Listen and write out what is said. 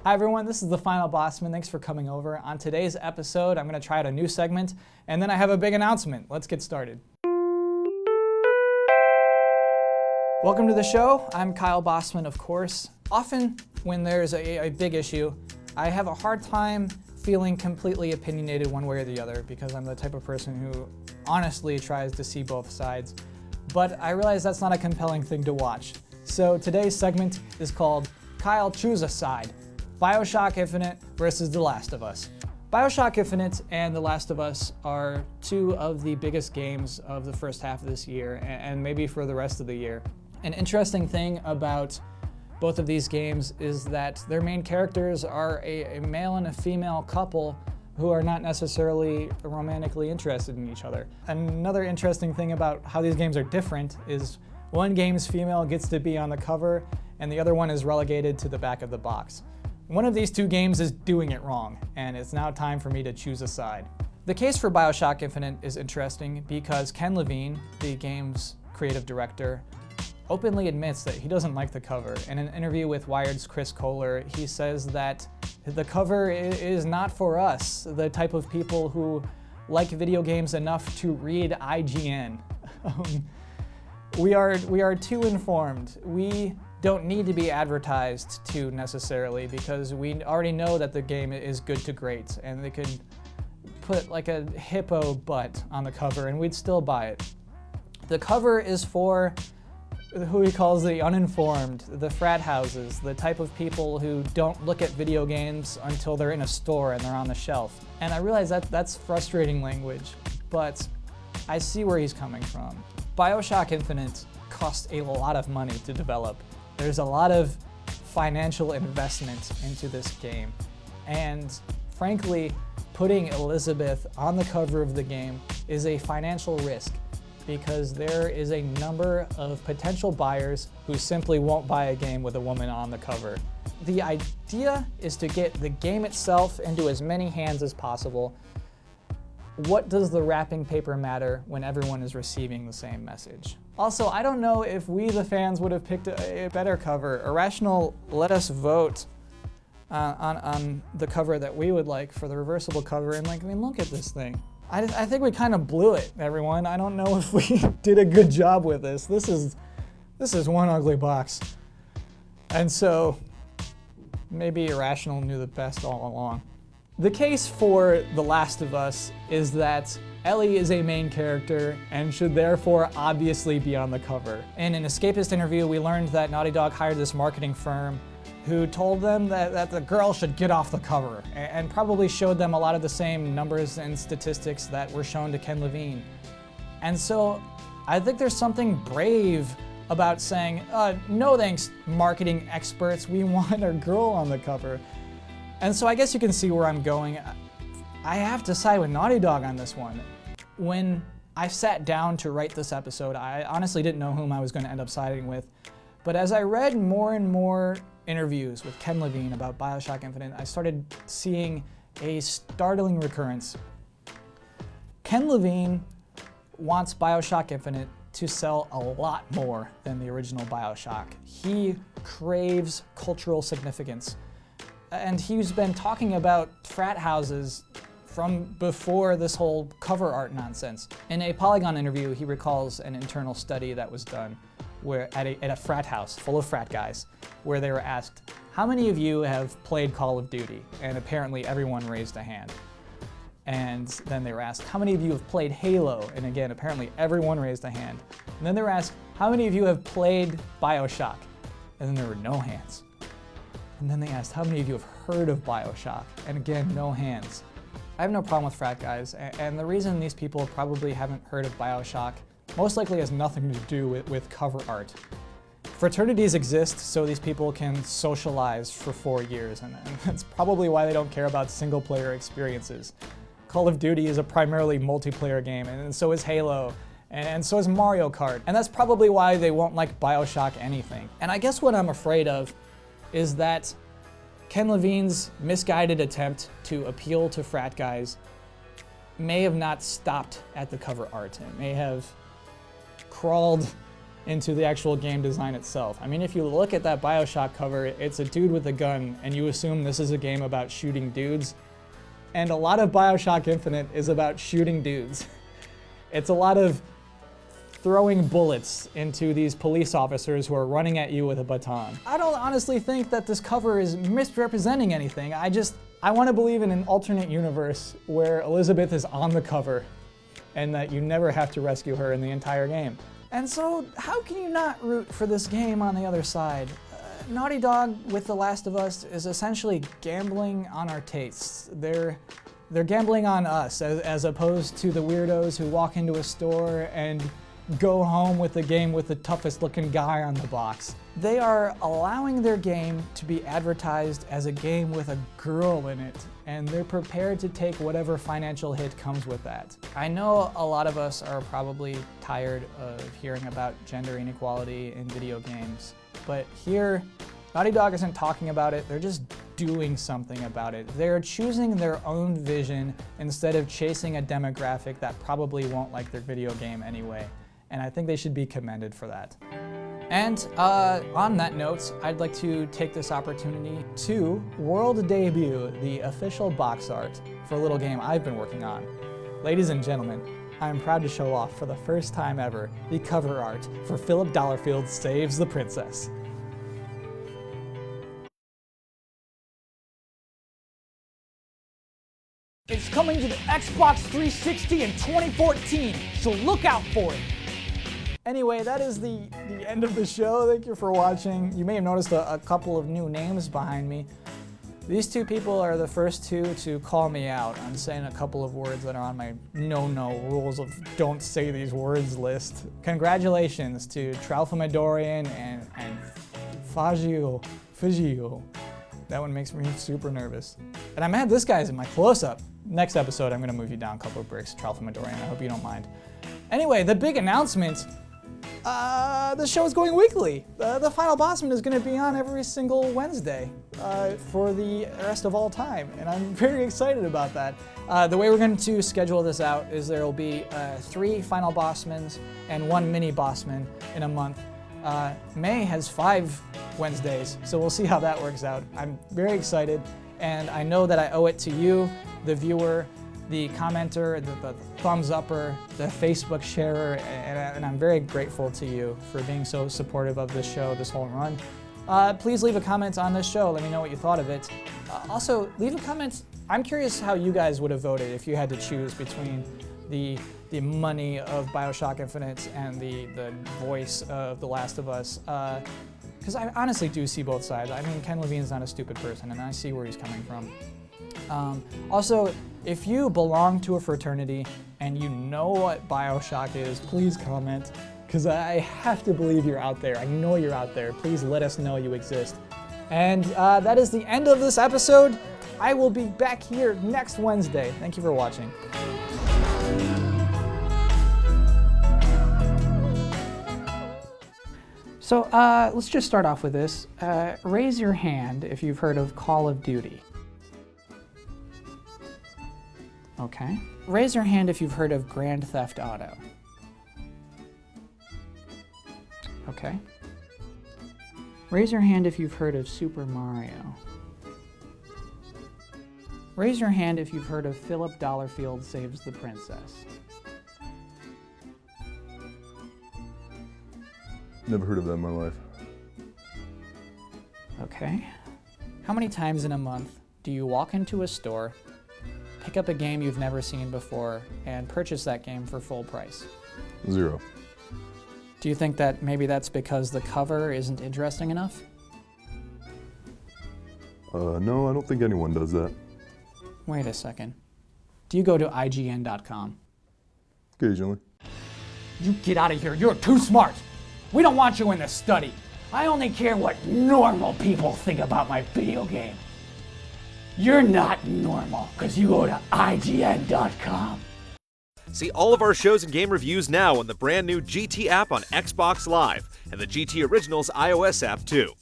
Hi everyone, this is the final Bosman. Thanks for coming over. On today's episode, I'm going to try out a new segment, and then I have a big announcement. Let's get started. Welcome to the show. I'm Kyle Bosman, of course. Often when there's a big issue, I have a hard time feeling completely opinionated one way or the other because I'm the type of person who honestly tries to see both sides. But I realize that's not a compelling thing to watch. So today's segment is called Kyle Choose a Side. BioShock Infinite versus The Last of Us. BioShock Infinite and The Last of Us are two of the biggest games of the first half of this year and maybe for the rest of the year. An interesting thing about both of these games is that their main characters are a male and a female couple who are not necessarily romantically interested in each other. Another interesting thing about how these games are different is one game's female gets to be on the cover and the other one is relegated to the back of the box. One of these two games is doing it wrong, and it's now time for me to choose a side. The case for BioShock Infinite is interesting because Ken Levine, the game's creative director, openly admits that he doesn't like the cover. In an interview with Wired's Chris Kohler, he says that the cover is not for us, the type of people who like video games enough to read IGN. We are too informed. We don't need to be advertised to necessarily because we already know that the game is good to great and they could put like a hippo butt on the cover and we'd still buy it. The cover is for who he calls the uninformed, the frat houses, the type of people who don't look at video games until they're in a store and they're on the shelf. And I realize that that's frustrating language, but I see where he's coming from. BioShock Infinite cost a lot of money to develop. There's a lot of financial investment into this game. And frankly, putting Elizabeth on the cover of the game is a financial risk because there is a number of potential buyers who simply won't buy a game with a woman on the cover. The idea is to get the game itself into as many hands as possible. What does the wrapping paper matter when everyone is receiving the same message? Also, I don't know if we, the fans, would have picked a better cover. Irrational let us vote on the cover that we would like for the reversible cover, and look at this thing. I think we kind of blew it, everyone. I don't know if we did a good job with this. This is one ugly box. And so, maybe Irrational knew the best all along. The case for The Last of Us is that Ellie is a main character and should therefore obviously be on the cover. In an Escapist interview, we learned that Naughty Dog hired this marketing firm who told them that the girl should get off the cover and probably showed them a lot of the same numbers and statistics that were shown to Ken Levine. And so I think there's something brave about saying, no thanks, marketing experts, we want our girl on the cover. And so I guess you can see where I'm going. I have to side with Naughty Dog on this one. When I sat down to write this episode, I honestly didn't know whom I was going to end up siding with. But as I read more and more interviews with Ken Levine about BioShock Infinite, I started seeing a startling recurrence. Ken Levine wants BioShock Infinite to sell a lot more than the original BioShock. He craves cultural significance. And he's been talking about frat houses from before this whole cover art nonsense. In a Polygon interview, he recalls an internal study that was done at a frat house full of frat guys, where they were asked, how many of you have played Call of Duty? And apparently everyone raised a hand. And then they were asked, how many of you have played Halo? And again, apparently everyone raised a hand. And then they were asked, how many of you have played BioShock? And then there were no hands. And then they asked, how many of you have heard of BioShock? And again, no hands. I have no problem with frat guys, and the reason these people probably haven't heard of BioShock most likely has nothing to do with cover art. Fraternities exist so these people can socialize for 4 years, and that's probably why they don't care about single-player experiences. Call of Duty is a primarily multiplayer game, and so is Halo, and so is Mario Kart, and that's probably why they won't like BioShock anything. And I guess what I'm afraid of is that Ken Levine's misguided attempt to appeal to frat guys may have not stopped at the cover art. It may have crawled into the actual game design itself. I mean, if you look at that BioShock cover, it's a dude with a gun, and you assume this is a game about shooting dudes. And a lot of BioShock Infinite is about shooting dudes. It's a lot of throwing bullets into these police officers who are running at you with a baton. I don't honestly think that this cover is misrepresenting anything. I want to believe in an alternate universe where Elizabeth is on the cover and that you never have to rescue her in the entire game. And so, how can you not root for this game on the other side? Naughty Dog with The Last of Us is essentially gambling on our tastes. They're gambling on us as opposed to the weirdos who walk into a store and go home with the game with the toughest looking guy on the box. They are allowing their game to be advertised as a game with a girl in it, and they're prepared to take whatever financial hit comes with that. I know a lot of us are probably tired of hearing about gender inequality in video games, but here, Naughty Dog isn't talking about it, they're just doing something about it. They're choosing their own vision instead of chasing a demographic that probably won't like their video game anyway. And I think they should be commended for that. And on that note, I'd like to take this opportunity to world debut the official box art for a little game I've been working on. Ladies and gentlemen, I am proud to show off for the first time ever the cover art for Philip Dollarfield Saves the Princess. It's coming to the Xbox 360 in 2014, so look out for it. Anyway, that is the end of the show. Thank you for watching. You may have noticed a couple of new names behind me. These two people are the first two to call me out on saying a couple of words that are on my no-no rules of don't say these words list. Congratulations to Tralfamadorian and Fagio. That one makes me super nervous. And I'm mad this guy's in my close-up. Next episode, I'm gonna move you down a couple of bricks, Tralfamadorian. I hope you don't mind. Anyway, the big announcement. The show is going weekly. The Final Bosman is going to be on every single Wednesday for the rest of all time, and I'm very excited about that. The way we're going to schedule this out is there will be 3 Final Bosmans and 1 mini Bosman in a month. May has 5 Wednesdays, so we'll see how that works out. I'm very excited, and I know that I owe it to you, the viewer, the commenter, the thumbs upper, the Facebook sharer, and I'm very grateful to you for being so supportive of this show, this whole run. Please leave a comment on this show. Let me know what you thought of it. Also, leave a comment. I'm curious how you guys would have voted if you had to choose between the money of BioShock Infinite and the voice of The Last of Us. Because I honestly do see both sides. I mean, Ken Levine's not a stupid person, and I see where he's coming from. Also, if you belong to a fraternity and you know what BioShock is, please comment, because I have to believe you're out there. I know you're out there. Please let us know you exist. And that is the end of this episode. I will be back here next Wednesday. Thank you for watching. So let's just start off with this. Raise your hand if you've heard of Call of Duty. Okay. Raise your hand if you've heard of Grand Theft Auto. Okay. Raise your hand if you've heard of Super Mario. Raise your hand if you've heard of Philip Dollarfield Saves the Princess. Never heard of that in my life. Okay. How many times in a month do you walk into a store, pick up a game you've never seen before, and purchase that game for full price? 0. Do you think that maybe that's because the cover isn't interesting enough? No, I don't think anyone does that. Wait a second. Do you go to IGN.com? Occasionally. You get out of here, you're too smart. We don't want you in the study. I only care what normal people think about my video game. You're not normal, because you go to IGN.com. See all of our shows and game reviews now on the brand new GT app on Xbox Live, and the GT Originals iOS app too.